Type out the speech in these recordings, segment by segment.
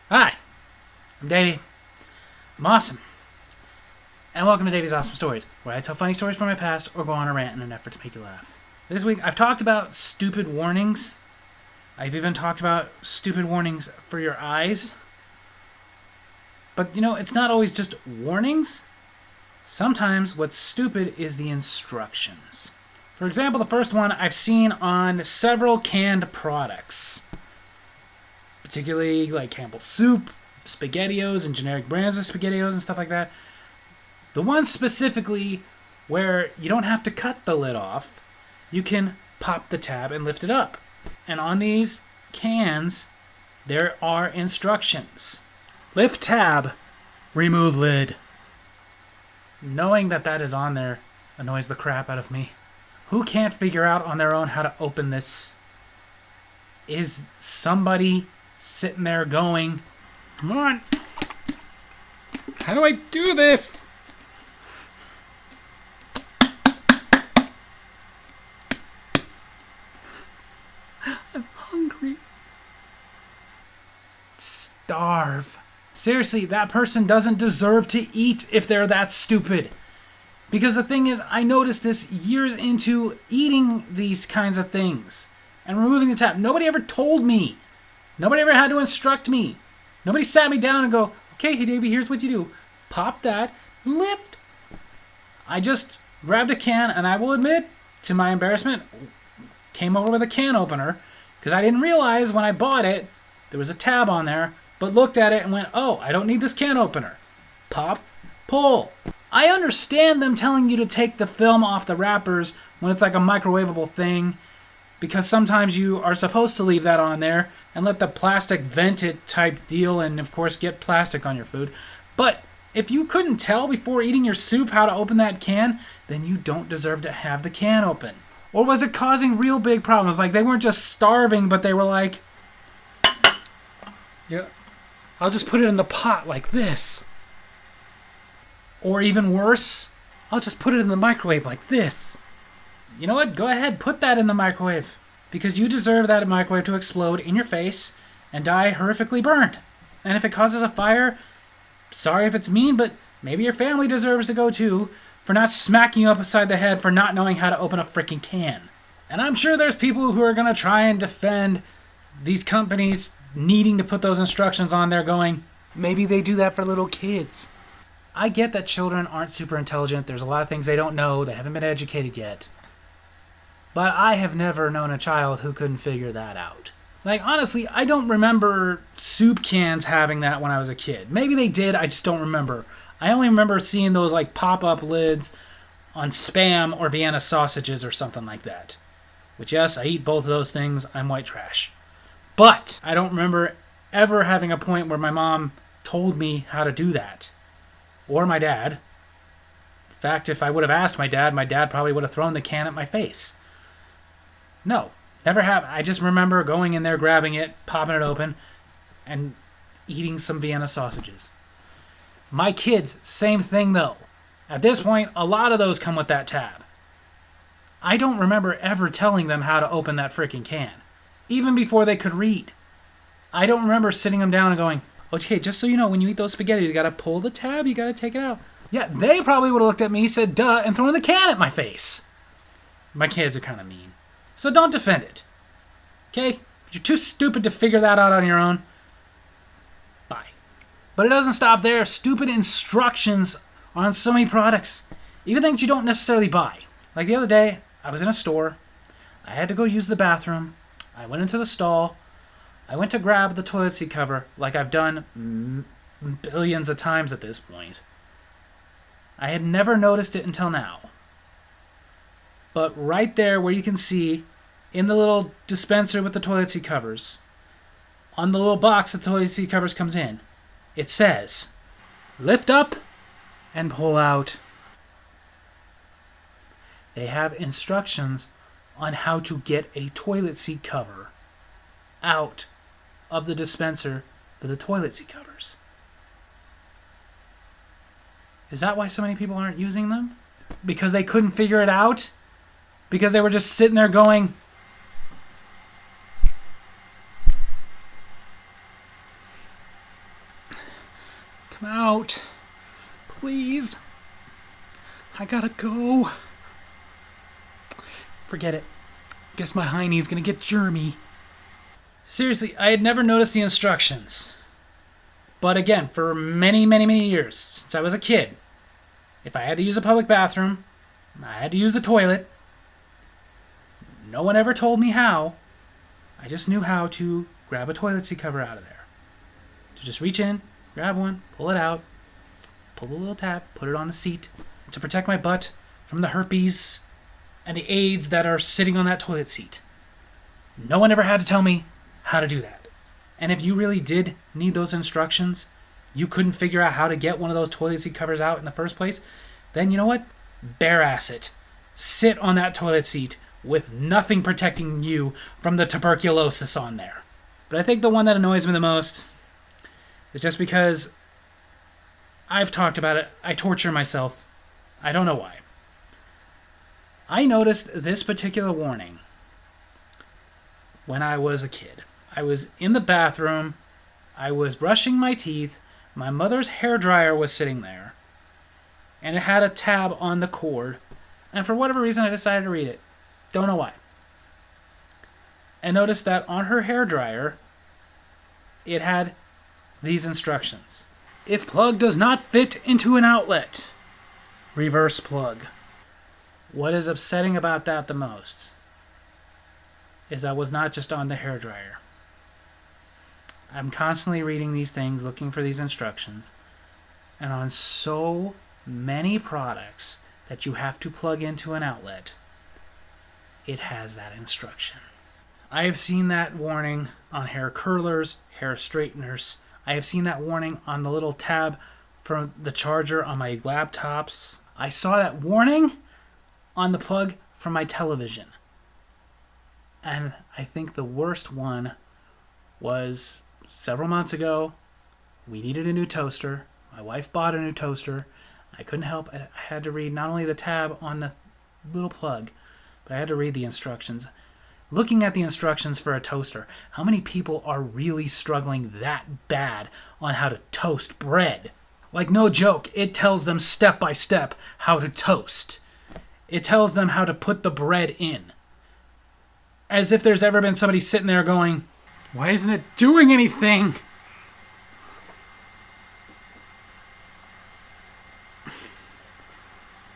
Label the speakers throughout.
Speaker 1: Hi, I'm Davy. I'm awesome. And welcome to Davy's Awesome Stories, where I tell funny stories from my past or go on a rant in an effort to make you laugh. This week, I've talked about stupid warnings. I've even talked about stupid warnings for your eyes. But, it's not always just warnings. Sometimes what's stupid is the instructions. For example, the first one I've seen on several canned products, particularly like Campbell's Soup, SpaghettiOs, and generic brands of SpaghettiOs and stuff like that. The one specifically where you don't have to cut the lid off, you can pop the tab and lift it up. And on these cans, there are instructions. Lift tab, remove lid. Knowing that is on there annoys the crap out of me. Who can't figure out on their own how to open this? Is somebody sitting there going, come on, how do I do this? I'm hungry. Starve. Seriously, that person doesn't deserve to eat if they're that stupid. Because the thing is, I noticed this years into eating these kinds of things and removing the tab. Nobody ever told me. Nobody ever had to instruct me. Nobody sat me down and go, okay, hey Davey, here's what you do. Pop that, lift. I just grabbed a can, and I will admit, to my embarrassment, came over with a can opener because I didn't realize when I bought it, there was a tab on there, but looked at it and went, oh, I don't need this can opener. Pop, pull. I understand them telling you to take the film off the wrappers when it's like a microwavable thing, because sometimes you are supposed to leave that on there and let the plastic vent it type deal and, of course, get plastic on your food. But if you couldn't tell before eating your soup how to open that can, then you don't deserve to have the can open. Or was it causing real big problems? Like, they weren't just starving, but they were like, yeah, I'll just put it in the pot like this. Or even worse, I'll just put it in the microwave like this. You know what? Go ahead, put that in the microwave. Because you deserve that microwave to explode in your face and die horrifically burned. And if it causes a fire, sorry if it's mean, but maybe your family deserves to go too for not smacking you upside the head for not knowing how to open a freaking can. And I'm sure there's people who are going to try and defend these companies needing to put those instructions on there going, maybe they do that for little kids. I get that children aren't super intelligent. There's a lot of things they don't know. They haven't been educated yet. But I have never known a child who couldn't figure that out. Like, honestly, I don't remember soup cans having that when I was a kid. Maybe they did, I just don't remember. I only remember seeing those, like, pop-up lids on Spam or Vienna sausages or something like that. Which, yes, I eat both of those things. I'm white trash. But I don't remember ever having a point where my mom told me how to do that. Or my dad. In fact, if I would have asked my dad probably would have thrown the can at my face. No, never have. I just remember going in there, grabbing it, popping it open, and eating some Vienna sausages. My kids, same thing though. At this point, a lot of those come with that tab. I don't remember ever telling them how to open that freaking can. Even before they could read. I don't remember sitting them down and going, okay, just so you know, when you eat those spaghetti, you gotta pull the tab, you gotta take it out. Yeah, they probably would have looked at me, said duh, and thrown the can at my face. My kids are kind of mean. So don't defend it. Okay? If you're too stupid to figure that out on your own, bye. But it doesn't stop there. Stupid instructions on so many products. Even things you don't necessarily buy. Like the other day, I was in a store. I had to go use the bathroom. I went into the stall. I went to grab the toilet seat cover like I've done billions of times at this point. I had never noticed it until now. But right there where you can see in the little dispenser with the toilet seat covers, on the little box that the toilet seat covers comes in, it says, lift up and pull out. They have instructions on how to get a toilet seat cover out of the dispenser for the toilet seat covers. Is that why so many people aren't using them? Because they couldn't figure it out? Because they were just sitting there going, Come out. Please. I gotta go. Forget it. Guess my hiney's gonna get germy. Seriously, I had never noticed the instructions. But again, for many, many, many years, since I was a kid, if I had to use a public bathroom, I had to use the toilet. No one ever told me how. I just knew how to grab a toilet seat cover out of there. To just reach in, grab one, pull it out, pull the little tab, put it on the seat, to protect my butt from the herpes and the AIDS that are sitting on that toilet seat. No one ever had to tell me how to do that. And if you really did need those instructions, you couldn't figure out how to get one of those toilet seat covers out in the first place, then you know what? Bare ass it. Sit on that toilet seat with nothing protecting you from the tuberculosis on there. But I think the one that annoys me the most is just because I've talked about it. I torture myself. I don't know why. I noticed this particular warning when I was a kid. I was in the bathroom. I was brushing my teeth. My mother's hairdryer was sitting there. And it had a tab on the cord. And for whatever reason, I decided to read it. Don't know why. And noticed that on her hairdryer, it had these instructions. If plug does not fit into an outlet, reverse plug. What is upsetting about that the most is that was not just on the hairdryer. I'm constantly reading these things, looking for these instructions, and on so many products that you have to plug into an outlet, it has that instruction. I have seen that warning on hair curlers, hair straighteners. I have seen that warning on the little tab for the charger on my laptops. I saw that warning on the plug for my television. And I think the worst one was several months ago. We needed a new toaster. My wife bought a new toaster. I couldn't help. I had to read not only the tab on the little plug, but I had to read the instructions. Looking at the instructions for a toaster, how many people are really struggling that bad on how to toast bread? Like, no joke, it tells them step by step how to toast. It tells them how to put the bread in. As if there's ever been somebody sitting there going, why isn't it doing anything?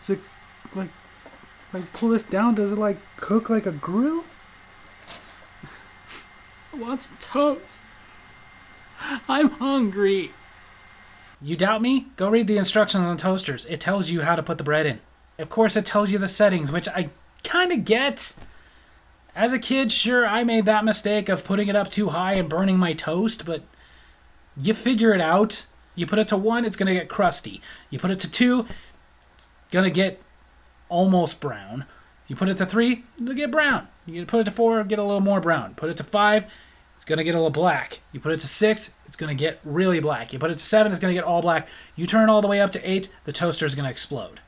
Speaker 1: Is it like pull this down? Does it like cook like a grill? I want some toast. I'm hungry. You doubt me? Go read the instructions on toasters. It tells you how to put the bread in. Of course, it tells you the settings, which I kind of get. As a kid, sure, I made that mistake of putting it up too high and burning my toast, but you figure it out. You put it to 1, it's going to get crusty. You put it to 2, it's going to get almost brown. You put it to 3, it'll get brown. You put it to 4, get a little more brown. Put it to 5, it's going to get a little black. You put it to 6, it's going to get really black. You put it to 7, it's going to get all black. You turn it all the way up to 8, the toaster is going to explode.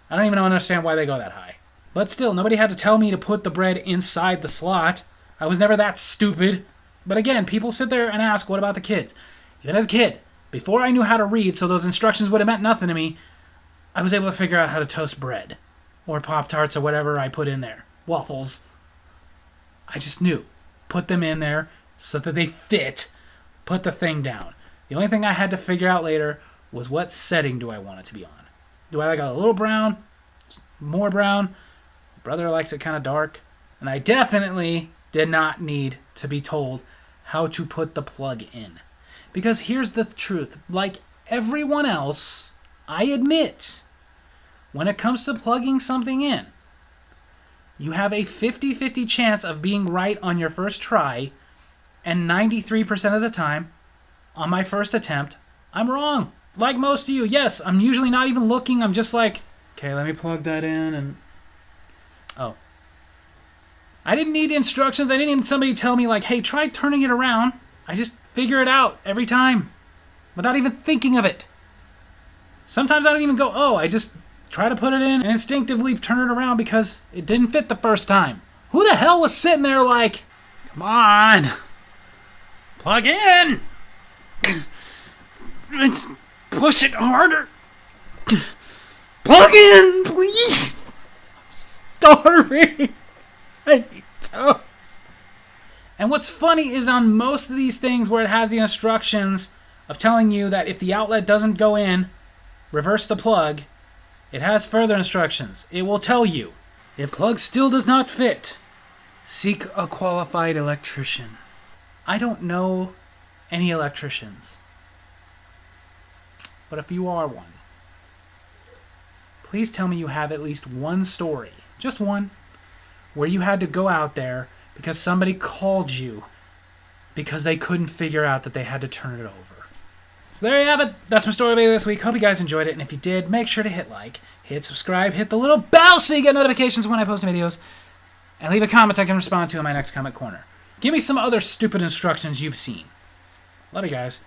Speaker 1: I don't even understand why they go that high. But still, nobody had to tell me to put the bread inside the slot. I was never that stupid. But again, people sit there and ask, what about the kids? Even as a kid, before I knew how to read, so those instructions would have meant nothing to me, I was able to figure out how to toast bread. Or Pop-Tarts or whatever I put in there. Waffles. I just knew. Put them in there so that they fit. Put the thing down. The only thing I had to figure out later was what setting do I want it to be on. Do I like a little brown? More brown? Brother likes it kind of dark. And I definitely did not need to be told how to put the plug in. Because here's the truth. Like everyone else, I admit, when it comes to plugging something in, you have a 50-50 chance of being right on your first try, and 93% of the time, on my first attempt, I'm wrong. Like most of you, yes, I'm usually not even looking. I'm just like, okay, let me plug that in and... Oh. I didn't need instructions. I didn't need somebody tell me like, hey, try turning it around. I just figure it out every time without even thinking of it. Sometimes I don't even go, oh, I just try to put it in and instinctively turn it around because it didn't fit the first time. Who the hell was sitting there like, come on, plug in. Push it harder. Plug in, please. I'm starving. I need toast. And what's funny is on most of these things where it has the instructions of telling you that if the outlet doesn't go in, reverse the plug, it has further instructions. It will tell you, if plug still does not fit, seek a qualified electrician. I don't know any electricians. But if you are one, please tell me you have at least one story, just one, where you had to go out there because somebody called you because they couldn't figure out that they had to turn it over. So there you have it. That's my story of this week. Hope you guys enjoyed it. And if you did, make sure to hit like, hit subscribe, hit the little bell so you get notifications when I post videos, and leave a comment I can respond to in my next comment corner. Give me some other stupid instructions you've seen. Love you guys.